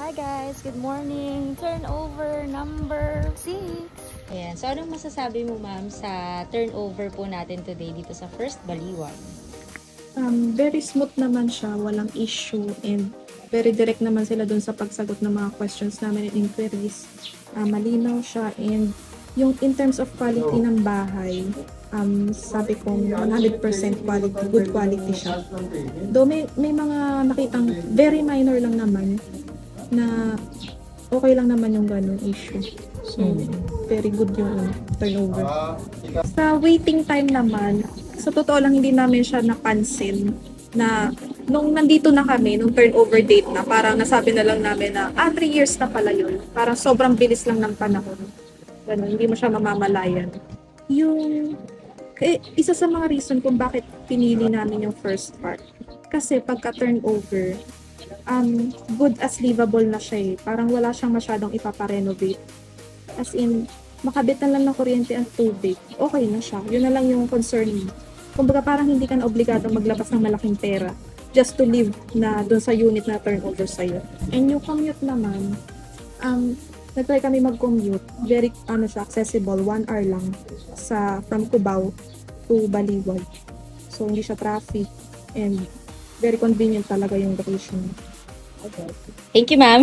Hi guys, good morning. Turnover number 6. Ayan. So, anong masasabi mo, ma'am, sa turnover po natin today dito sa First Baliwan? Very smooth naman siya, walang issue, and very direct naman sila dun sa pagsagot ng mga questions namin and inquiries. Malinaw siya, and yung in terms of quality ng bahay, sabi ko 100% quality, good quality siya. Though may mga nakitang very minor lang naman na okay lang naman yung ganun issue. So, very good yung turnover. Sa waiting time naman, sa totoo lang hindi namin siya napansin na nung nandito na kami, nung turnover date na, parang nasabi na lang namin na 3 years na pala yun. Parang sobrang bilis lang ng panahon. Ganun, hindi mo siya mamamalayan. Yung, isa sa mga reason kung bakit pinili namin yung first part. Kasi pagka turnover, good as livable na siya eh. Parang wala siyang masyadong ipaparenovate. As in, makabitan lang ng kuryente at tubig, okay na siya. Yun na lang yung concern mo. Kumbaga parang hindi ka na obligadong maglabas ng malaking pera just to live na dun sa unit na turnover sa'yo. And yung commute naman, nag-try kami mag-commute. Very, accessible. 1 hour lang from Cubao to Baliwag. So, hindi siya traffic and very convenient talaga yung location. Thank you, ma'am.